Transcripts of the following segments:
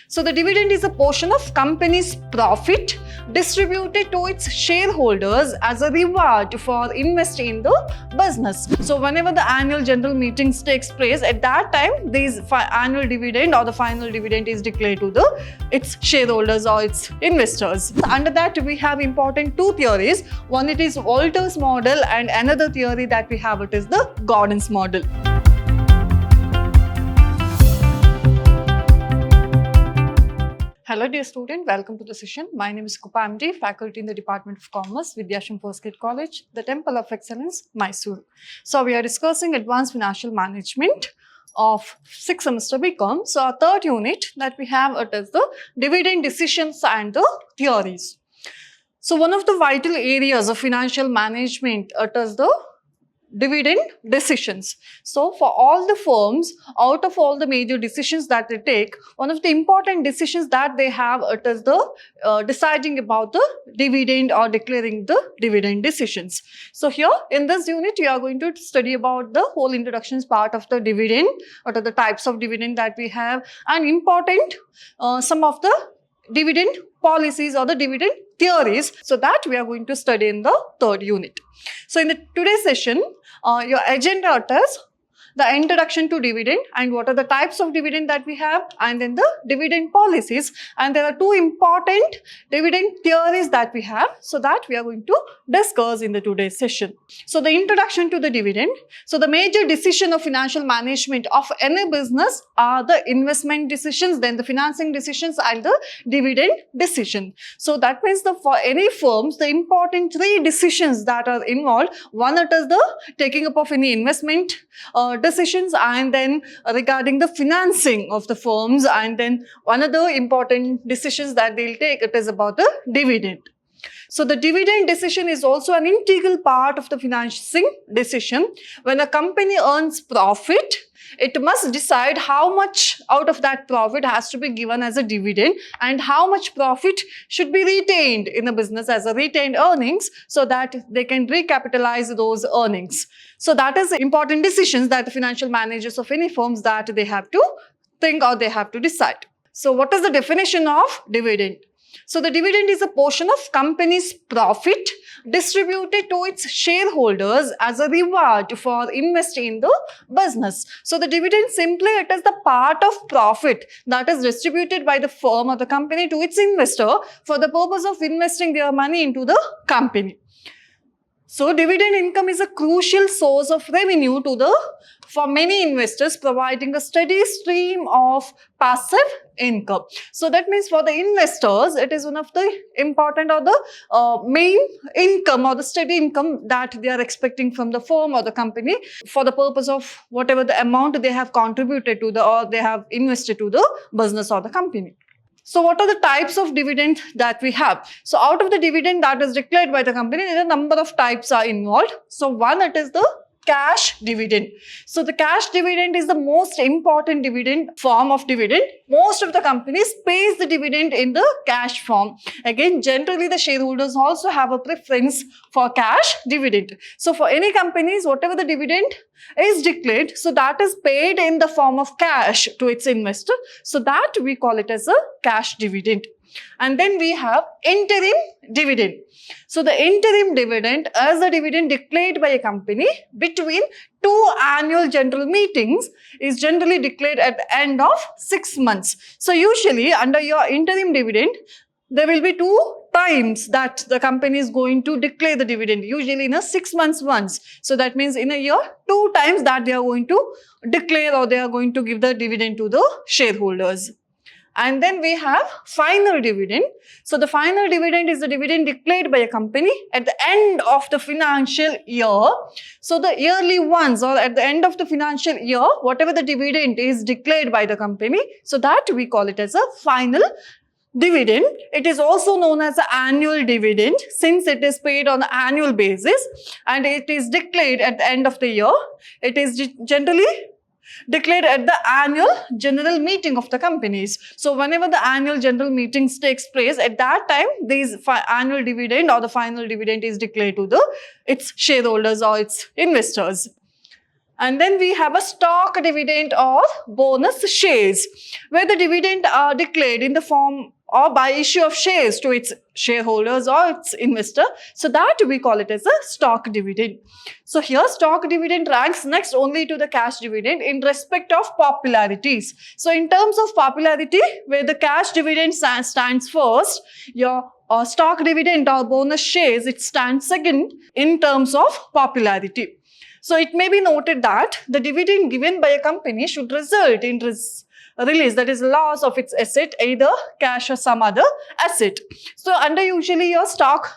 So the dividend is a portion of company's profit distributed to its shareholders as a reward for investing in the business. So whenever the annual general meetings takes place, at that time these annual dividend or the final dividend is declared to its shareholders or its investors. Under that we have important two theories. One, it is Walter's model, and another theory that we have, it is the Gordon's model. Hello dear student, welcome to the session. My name is Kupa MD, faculty in the Department of Commerce, Vidyashram Postgrad College, the Temple of Excellence, Mysore. So we are discussing advanced financial management of 6th semester BCom. So our third unit that we have, it is the dividend decisions and the theories. So one of the vital areas of financial management, it is the dividend decisions. So for all the firms, out of all the major decisions that they take, one of the important decisions that they have, it is the deciding about the dividend or declaring the dividend decisions. So here in this unit, you are going to study about the whole introductions part of the dividend, what are the types of dividend that we have, and important some of the dividend policies or the dividend theories. So that we are going to study in the third unit. So in today's session, your agenda is the introduction to dividend and what are the types of dividend that we have, and then the dividend policies, and there are two important dividend theories that we have, so that we are going to discuss in the today's session. So the introduction to the dividend. So the major decision of financial management of any business are the investment decisions, then the financing decisions and the dividend decision. So that means for any firms, the important three decisions that are involved. One, it is the taking up of any investment decisions, and then regarding the financing of the firms, and then one other important decisions that they'll take, it is about the dividend. So the dividend decision is also an integral part of the financing decision. When a company earns profit, it must decide how much out of that profit has to be given as a dividend and how much profit should be retained in the business as a retained earnings, so that they can recapitalize those earnings. So that is important decisions that the financial managers of any firms that they have to think or they have to decide. So what is the definition of dividend? So the dividend is a portion of company's profit distributed to its shareholders as a reward for investing in the business. So the dividend, simply it is the part of profit that is distributed by the firm or the company to its investor for the purpose of investing their money into the company. So dividend income is a crucial source of revenue for many investors, providing a steady stream of passive income. So that means for the investors, it is one of the important or the main income or the steady income that they are expecting from the firm or the company for the purpose of whatever the amount they have contributed to or they have invested to the business or the company. So what are the types of dividend that we have? So out of the dividend that is declared by the company, there are a number of types are involved. So one, it is the cash dividend. So the cash dividend is the most important dividend form of dividend. Most of the companies pays the dividend in the cash form. Again, generally the shareholders also have a preference for cash dividend. So for any companies, whatever the dividend is declared, so that is paid in the form of cash to its investor. So that we call it as a cash dividend. And then we have interim dividend. So the interim dividend is a dividend declared by a company between two annual general meetings, is generally declared at the end of 6 months. So usually under your interim dividend, there will be two times that the company is going to declare the dividend, usually in a 6 months once. So that means in a year, two times that they are going to declare or they are going to give the dividend to the shareholders. And then we have final dividend. So the final dividend is the dividend declared by a company at the end of the financial year. So the yearly ones, or at the end of the financial year, whatever the dividend is declared by the company, so that we call it as a final dividend. It is also known as the annual dividend since it is paid on an annual basis and it is declared at the end of the year. It is generally declared at the annual general meeting of the companies. So whenever the annual general meetings takes place, at that time these annual dividend or the final dividend is declared to its shareholders or its investors. And then we have a stock dividend or bonus shares, where the dividend are declared in the form or by issue of shares to its shareholders or its investor. So that we call it as a stock dividend. So here stock dividend ranks next only to the cash dividend in respect of popularities. So in terms of popularity, where the cash dividend stands first, your stock dividend or bonus shares, it stands second in terms of popularity. So it may be noted that the dividend given by a company should result in release, that is loss of its asset, either cash or some other asset. So under usually your stock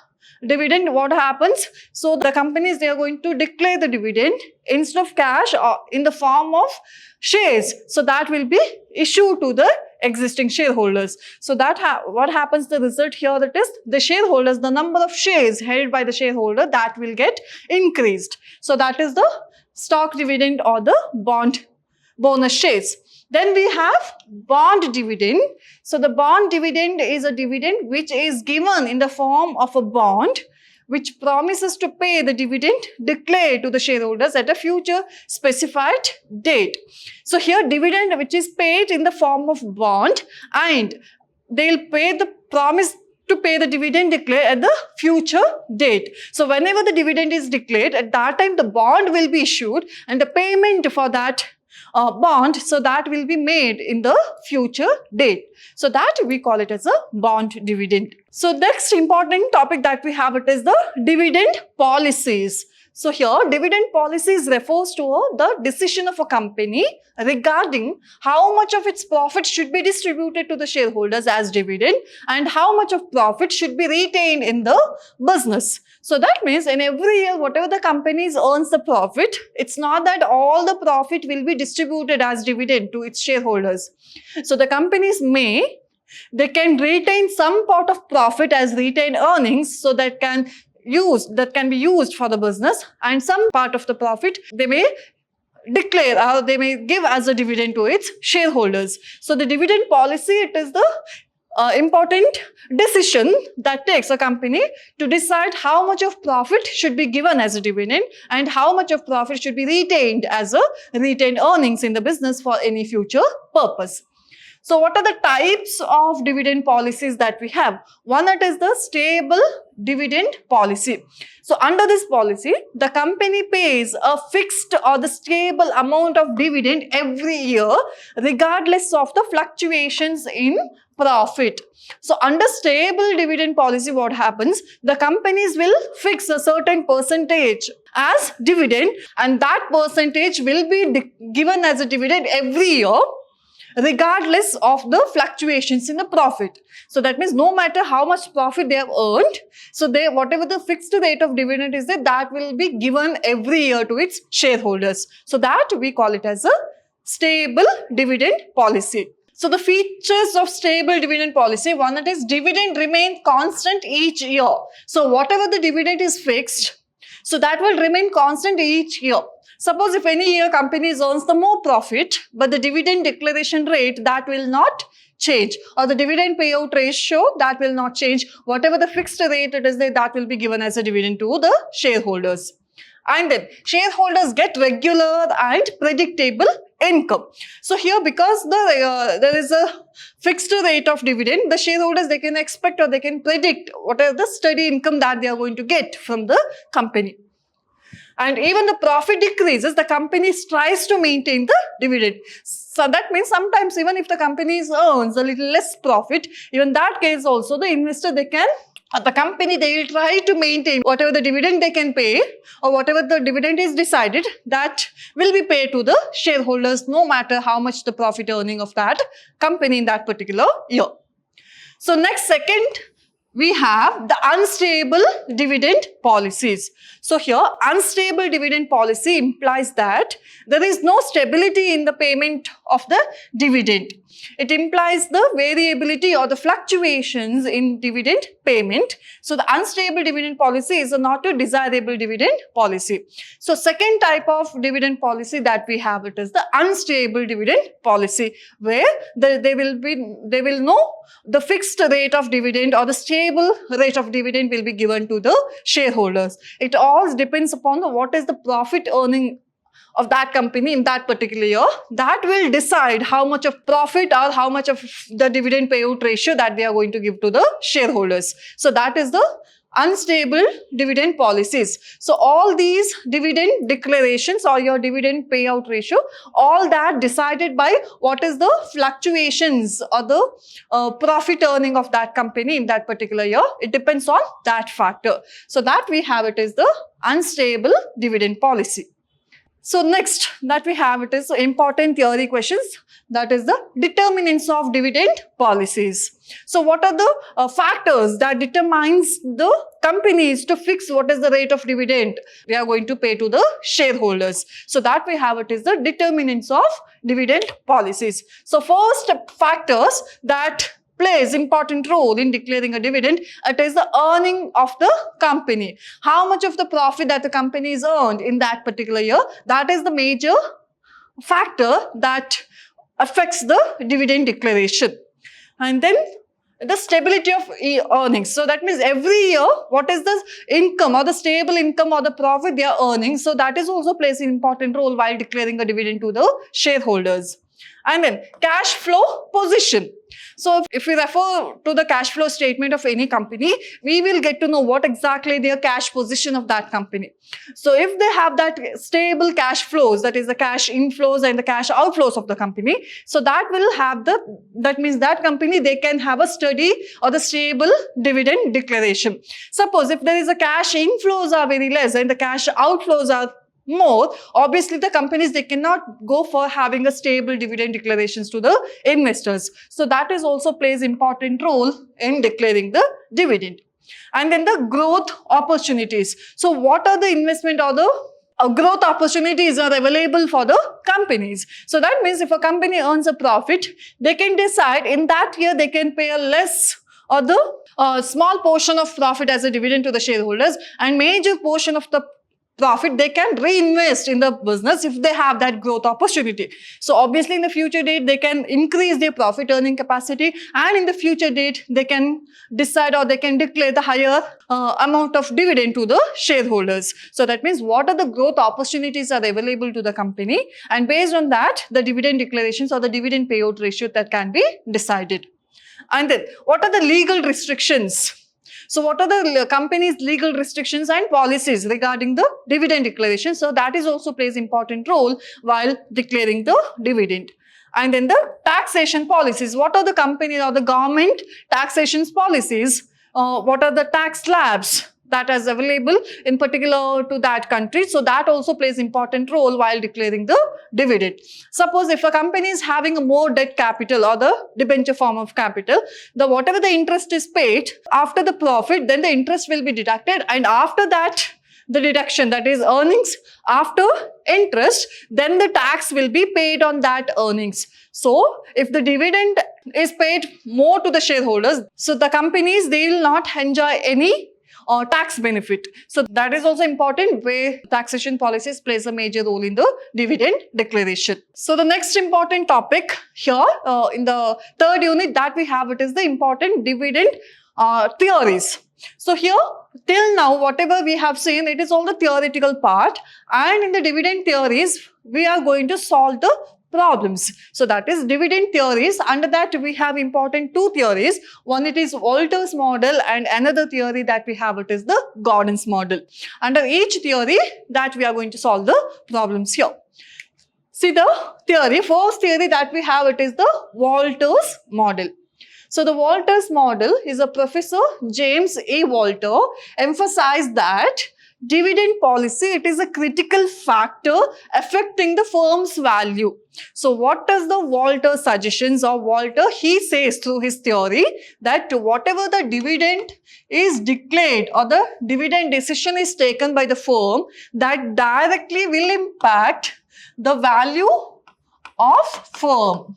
dividend, what happens? So the companies, they are going to declare the dividend instead of cash or in the form of shares. So that will be issued to the existing shareholders. So that what happens, the result here, that is the shareholders, the number of shares held by the shareholder, that will get increased. So that is the stock dividend or the bond bonus shares. Then we have bond dividend. So the bond dividend is a dividend which is given in the form of a bond which promises to pay the dividend declared to the shareholders at a future specified date. So here dividend which is paid in the form of bond, and they'll pay the promise to pay the dividend declared at the future date. So whenever the dividend is declared, at that time the bond will be issued and the payment for that bond, so that will be made in the future date. So that we call it as a bond dividend. So next important topic that we have, it is the dividend policies. So here dividend policies refers to the decision of a company regarding how much of its profit should be distributed to the shareholders as dividend and how much of profit should be retained in the business. So that means in every year, whatever the companies earns the profit, it's not that all the profit will be distributed as dividend to its shareholders. So the companies they can retain some part of profit as retained earnings, so that can be used for the business, and some part of the profit they may declare or they may give as a dividend to its shareholders. So the dividend policy, it is the important decision that takes a company to decide how much of profit should be given as a dividend and how much of profit should be retained as a retained earnings in the business for any future purpose. So what are the types of dividend policies that we have? One, that is the stable dividend policy. So under this policy, the company pays a fixed or the stable amount of dividend every year, regardless of the fluctuations in profit. So under stable dividend policy, what happens? The companies will fix a certain percentage as dividend, and that percentage will be given as a dividend every year, regardless of the fluctuations in the profit. So that means no matter how much profit they have earned, so whatever the fixed rate of dividend is there, that will be given every year to its shareholders. So that we call it as a stable dividend policy. So the features of stable dividend policy, one, that is dividend remain constant each year. So whatever the dividend is fixed, so that will remain constant each year. Suppose if any year companies earns the more profit, but the dividend declaration rate, that will not change, or the dividend payout ratio, that will not change. Whatever the fixed rate it is there, that will be given as a dividend to the shareholders. And then shareholders get regular and predictable income. So here, because there is a fixed rate of dividend, the shareholders, they can expect or they can predict whatever the steady income that they are going to get from the company. And even the profit decreases, the company tries to maintain the dividend. So that means sometimes even if the company earns a little less profit, even that case also the investor, the company, they will try to maintain whatever the dividend they can pay, or whatever the dividend is decided, that will be paid to the shareholders, no matter how much the profit earning of that company in that particular year. So next, second, we have the unstable dividend policies. So here, unstable dividend policy implies that there is no stability in the payment of the dividend. It implies the variability or the fluctuations in dividend payment. So the unstable dividend policy is not a desirable dividend policy. So second type of dividend policy that we have, it is the unstable dividend policy, where they will know the fixed rate of dividend or the stable rate of dividend will be given to the shareholders. It all depends upon what is the profit earning of that company in that particular year, that will decide how much of profit or how much of the dividend payout ratio that they are going to give to the shareholders. So that is the unstable dividend policies. So all these dividend declarations or your dividend payout ratio, all that decided by what is the fluctuations or the profit earning of that company in that particular year. It depends on that factor. So that we have it is the unstable dividend policy. So next that we have it is important theory questions, that is the determinants of dividend policies. So what are the factors that determines the companies to fix what is the rate of dividend we are going to pay to the shareholders? So that we have it is the determinants of dividend policies. So first factors that plays important role in declaring a dividend, it is the earning of the company. How much of the profit that the company is earned in that particular year, that is the major factor that affects the dividend declaration. And then the stability of earnings. So that means every year, what is the income or the stable income or the profit they are earning. So that is also plays an important role while declaring a dividend to the shareholders. And then cash flow position. So if we refer to the cash flow statement of any company, we will get to know what exactly their cash position of that company. So if they have that stable cash flows, that is the cash inflows and the cash outflows of the company, so that will have that means that company, they can have a steady or the stable dividend declaration. Suppose if there is a cash inflows are very less and the cash outflows are more, obviously the companies, they cannot go for having a stable dividend declarations to the investors. So that is also plays important role in declaring the dividend. And then the growth opportunities. So what are the investment or the growth opportunities are available for the companies? So that means if a company earns a profit, they can decide in that year they can pay a less or the small portion of profit as a dividend to the shareholders, and major portion of the profit they can reinvest in the business if they have that growth opportunity. So obviously in the future date they can increase their profit earning capacity, and in the future date they can decide or they can declare the higher amount of dividend to the shareholders. So that means what are the growth opportunities are available to the company, and based on that the dividend declarations or the dividend payout ratio that can be decided. And then what are the legal restrictions? So what are the company's legal restrictions and policies regarding the dividend declaration? So that is also plays important role while declaring the dividend. And then the taxation policies. What are the company or the government taxation policies? What are the tax slabs that is available in particular to that country? So that also plays important role while declaring the dividend. Suppose if a company is having a more debt capital or the debenture form of capital, whatever the interest is paid after the profit, then the interest will be deducted, and after that the deduction, that is earnings after interest, then the tax will be paid on that earnings. So if the dividend is paid more to the shareholders, so the companies, they will not enjoy any or tax benefit. So that is also important where taxation policies plays a major role in the dividend declaration. So the next important topic here in the third unit that we have, it is the important dividend theories. So here till now whatever we have seen, it is all the theoretical part, and in the dividend theories we are going to solve the problems. So that is dividend theories. Under that we have important two theories. One, it is Walter's model, and another theory that we have, it is the Gordon's model. Under each theory that we are going to solve the problems here. See the theory, first theory that we have, it is the Walter's model. So the Walter's model is a Professor James A. Walter emphasized that dividend policy, it is a critical factor affecting the firm's value. So what does the Walter suggestions, or Walter, he says through his theory that whatever the dividend is declared or the dividend decision is taken by the firm, that directly will impact the value of firm.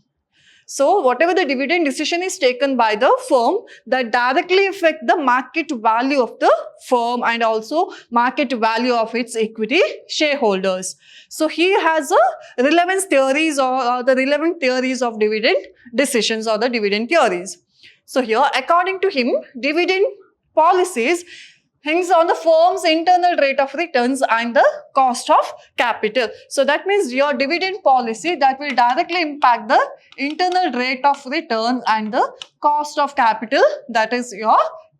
So whatever the dividend decision is taken by the firm, that directly affect the market value of the firm and also market value of its equity shareholders. So he has a relevance theories or the relevant theories of dividend decisions or the dividend theories. So here according to him, dividend policies hangs on the firm's internal rate of returns and the cost of capital. So that means your dividend policy that will directly impact the internal rate of return and the cost of capital, that is your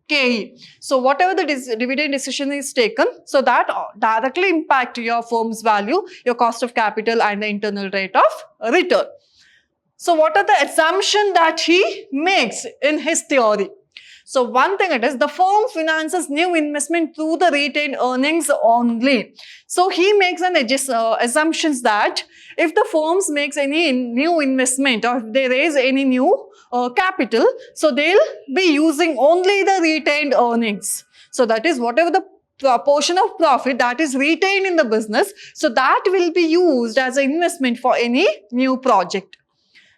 KE. So whatever the dividend decision is taken, so that directly impact your firm's value, your cost of capital and the internal rate of return. So what are the assumptions that he makes in his theory? So one thing it is, the firm finances new investment through the retained earnings only. So he makes an assumptions that if the firms makes any new investment or if they raise any new capital, so they'll be using only the retained earnings. So that is whatever the portion of profit that is retained in the business, so that will be used as an investment for any new project.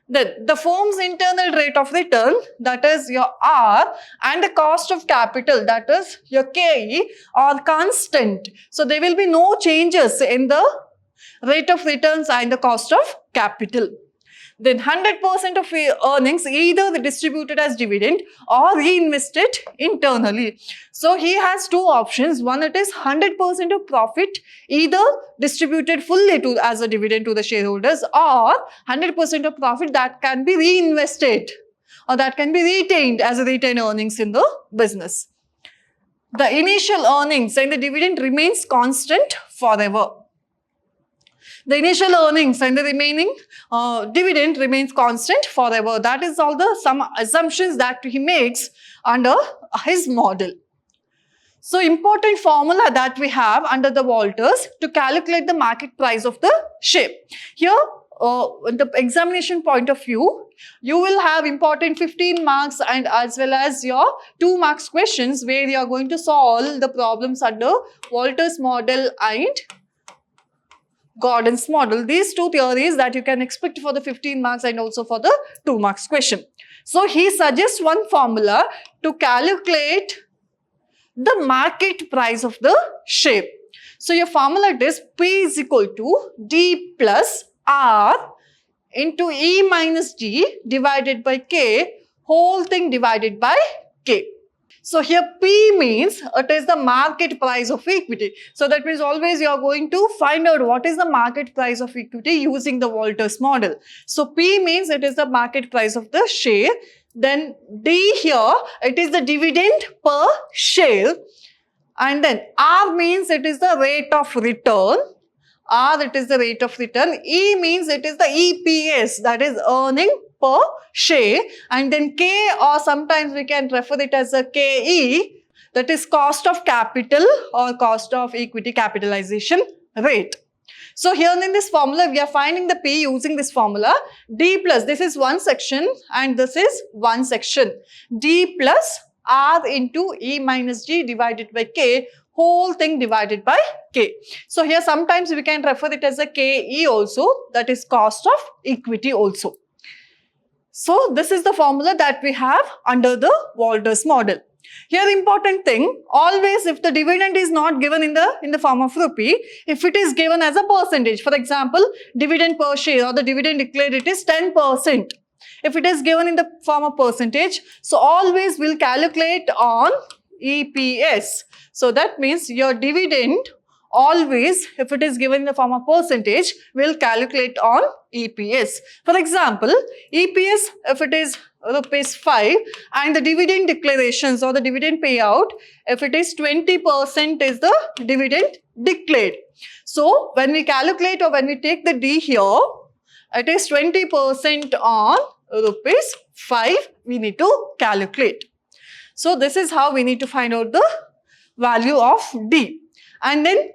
Then the firm's internal rate of return, that is your R, and the cost of capital, that is your KE, are constant. So there will be no changes in the rate of returns and the cost of capital. Then 100% of earnings either distributed as dividend or reinvested internally. So he has two options. One, it is 100% of profit either distributed fully as a dividend to the shareholders, or 100% of profit that can be reinvested or that can be retained as a retained earnings in the business. The initial earnings and the dividend remains constant forever. The initial earnings and the remaining dividend remains constant forever. That is all the some assumptions that he makes under his model. So important formula that we have under the Walters to calculate the market price of the share. Here, in the examination point of view, you will have important 15 marks and as well as your 2 marks questions where you are going to solve the problems under Walters model and Gordon's model. These two theories that you can expect for the 15 marks and also for the 2 marks question. So he suggests one formula to calculate the market price of the share. So your formula is P is equal to D plus R into E minus G divided by K, whole thing divided by K. So here P means it is the market price of equity. So that means always you are going to find out what is the market price of equity using the Walters model. So P means it is the market price of the share. Then D here, it is the dividend per share. And then R means it is the rate of return. R, it is the rate of return. E means it is the EPS, that is earning per share. And then K, or sometimes we can refer it as a KE, that is cost of capital or cost of equity capitalization rate. So here in this formula, we are finding the P using this formula. D plus, this is one section and this is one section. D plus R into E minus G divided by K, whole thing divided by K. So here sometimes we can refer it as a KE also, that is cost of equity also. So this is the formula that we have under the Walters model. Here important thing, always if the dividend is not given in the form of rupee, if it is given as a percentage, for example, dividend per share or the dividend declared, it is 10%. If it is given in the form of percentage, so always we'll calculate on EPS. So that means your dividend always, if it is given in the form of percentage, will calculate on EPS. For example, EPS, if it is rupees 5 and the dividend declarations or the dividend payout, if it is 20% is the dividend declared. So when we calculate or when we take the D here, it is 20% on rupees 5 we need to calculate. So this is how we need to find out the value of D. And then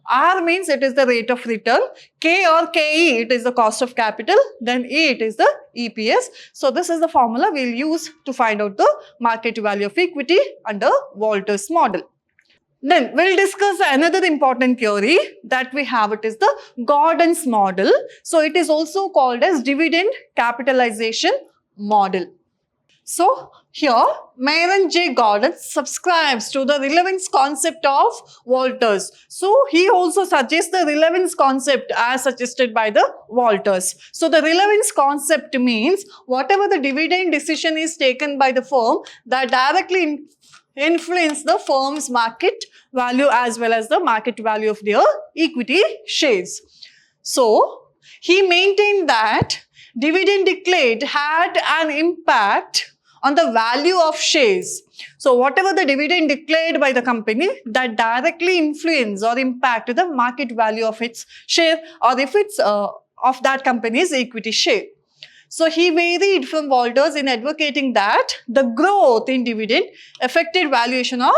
R means it is the rate of return, K or KE it is the cost of capital, then E it is the EPS. So this is the formula we will use to find out the market value of equity under Walters model. Then we'll discuss another important theory that we have, it is the Gordon's model. So it is also called as dividend capitalization model. So here Myron J. Gordon subscribes to the relevance concept of Walters. So he also suggests the relevance concept as suggested by the Walters. So the relevance concept means whatever the dividend decision is taken by the firm, that directly influence the firm's market value as well as the market value of their equity shares. So, he maintained that dividend declared had an impact on the value of shares. So, whatever the dividend declared by the company, that directly influence or impact the market value of its share, or if it's of that company's equity share. So, he varied from Walters in advocating that the growth in dividend affected valuation of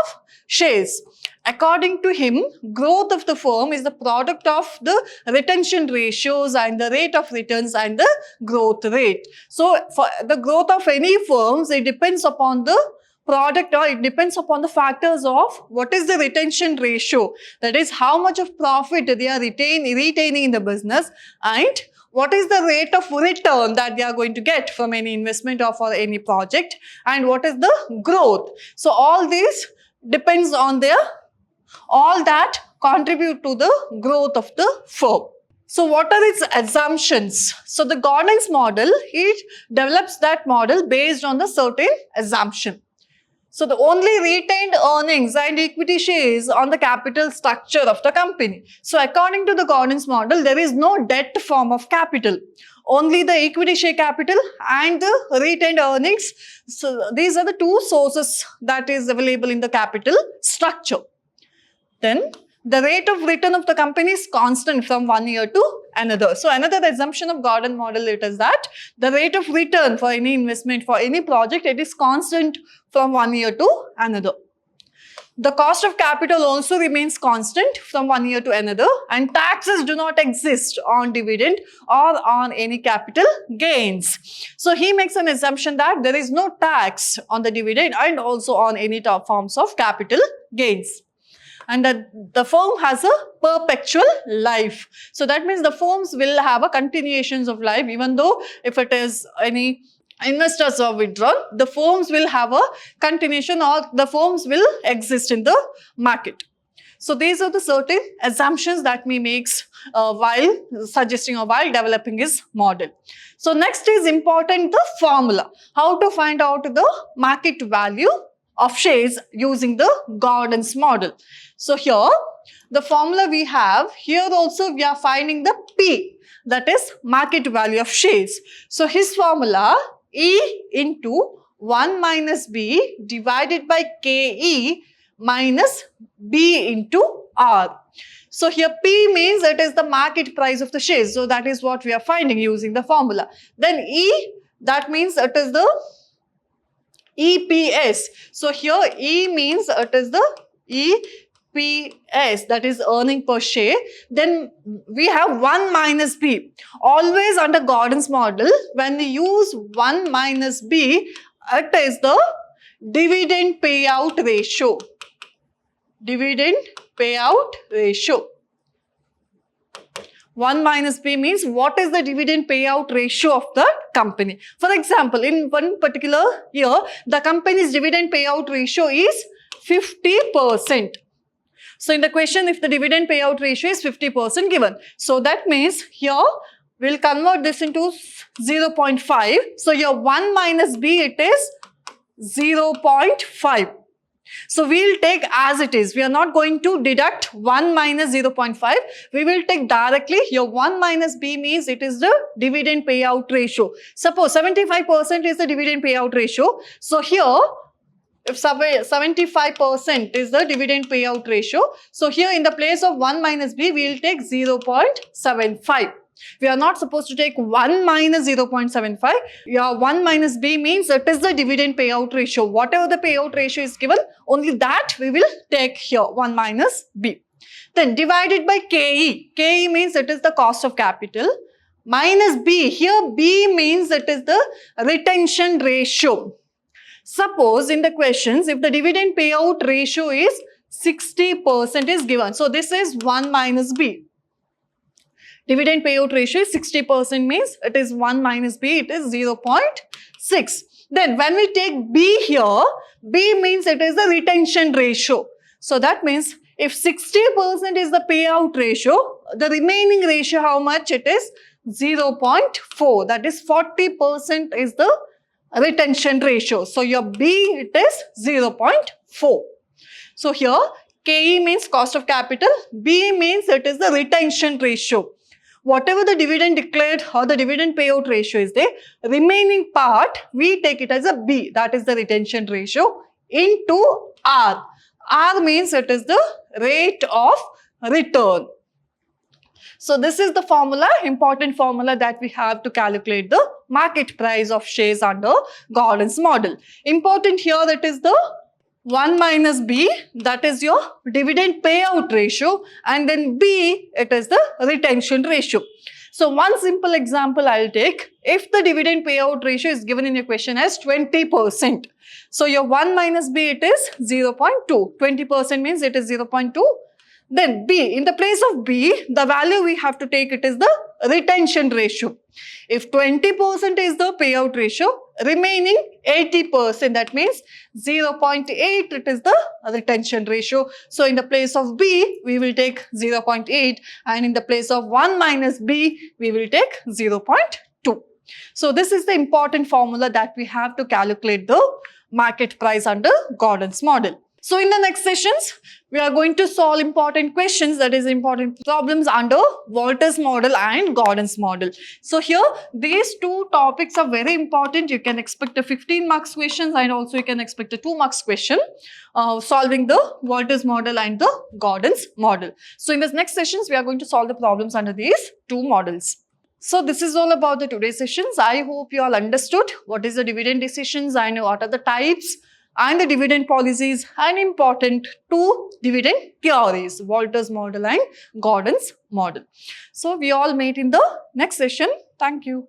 shares. According to him, growth of the firm is the product of the retention ratios and the rate of returns and the growth rate. So, for the growth of any firms, it depends upon the product, or it depends upon the factors of what is the retention ratio, that is how much of profit they are retaining in the business, and what is the rate of return that they are going to get from any investment or for any project, and what is the growth. So, all these depends on all that contribute to the growth of the firm. So, what are its assumptions? So, the Gordon's model, it develops that model based on the certain assumption. So, the only retained earnings and equity shares on the capital structure of the company. So, according to the Gordon's model, there is no debt form of capital. Only the equity share capital and the retained earnings. So, these are the two sources that is available in the capital structure. Then, the rate of return of the company is constant from one year to another. So, another assumption of Gordon model it is that the rate of return for any investment, for any project, it is constant from one year to another. The cost of capital also remains constant from one year to another, and taxes do not exist on dividend or on any capital gains. So, he makes an assumption that there is no tax on the dividend and also on any forms of capital gains. And that the firm has a perpetual life. So, that means the firms will have a continuations of life, even though if it is any investors are withdrawn, the firms will have a continuation, or the firms will exist in the market. So, these are the certain assumptions that he makes while suggesting or while developing his model. So, next is important the formula. How to find out the market value of shares using the Gordon's model. So, here the formula we have, here also we are finding the P, that is market value of shares. So, his formula E into 1 minus B divided by KE minus B into R. So, here P means it is the market price of the shares. So, that is what we are finding using the formula. Then E, that means it is the EPS. So, here E means it is the EPS, that is earning per share. Then we have 1 minus B. Always under Gordon's model, when we use 1 minus B, it is the dividend payout ratio. Dividend payout ratio. 1 minus B means what is the dividend payout ratio of the company. For example, in one particular year, the company's dividend payout ratio is 50%. So, in the question, if the dividend payout ratio is 50% given. So, that means here we will convert this into 0.5. So, here 1 minus B, it is 0.5. So, we will take as it is. We are not going to deduct 1 minus 0.5. We will take directly here 1 minus B means it is the dividend payout ratio. Suppose 75% is the dividend payout ratio. So, here if 75% is the dividend payout ratio. So, here in the place of 1 minus B, we will take 0.75. We are not supposed to take 1 minus 0.75. Yeah, 1 minus B means it is the dividend payout ratio. Whatever the payout ratio is given, only that we will take here 1 minus B. Then divided by KE. KE means it is the cost of capital. Minus B. Here B means it is the retention ratio. Suppose in the questions, if the dividend payout ratio is 60% is given. So, this is 1 minus B. Dividend payout ratio is 60% means it is 1 minus B, it is 0.6. Then when we take B here, B means it is the retention ratio. So, that means if 60% is the payout ratio, the remaining ratio how much it is? 0.4. That is 40% is the retention ratio. So your B, it is 0.4. So here KE means cost of capital, B means it is the retention ratio. Whatever the dividend declared or the dividend payout ratio is there, remaining part we take it as a B, that is the retention ratio, into R. R means it is the rate of return. So this is the formula, important formula that we have to calculate the market price of shares under Gordon's model. Important here, that is the 1 minus B, that is your dividend payout ratio, and then B, it is the retention ratio. So one simple example I'll take. If the dividend payout ratio is given in your question as 20%, so your 1 minus B, it is 0.2. 20% means it is 0.2. Then B, in the place of B, the value we have to take it is the retention ratio. If 20% is the payout ratio, remaining 80%, that means 0.8, it is the retention ratio. So in the place of B, we will take 0.8, and in the place of 1 minus B, we will take 0.2. So this is the important formula that we have to calculate the market price under Gordon's model. So in the next sessions, we are going to solve important questions, that is important problems under Walter's model and Gordon's model. So here, these two topics are very important. You can expect a 15 marks questions, and also you can expect a 2 marks question solving the Walter's model and the Gordon's model. So in the next sessions, we are going to solve the problems under these two models. So this is all about the today's sessions. I hope you all understood what is the dividend decisions and what are the types and the dividend policies and important two dividend theories, Walter's model and Gordon's model. So we all meet in the next session. Thank you.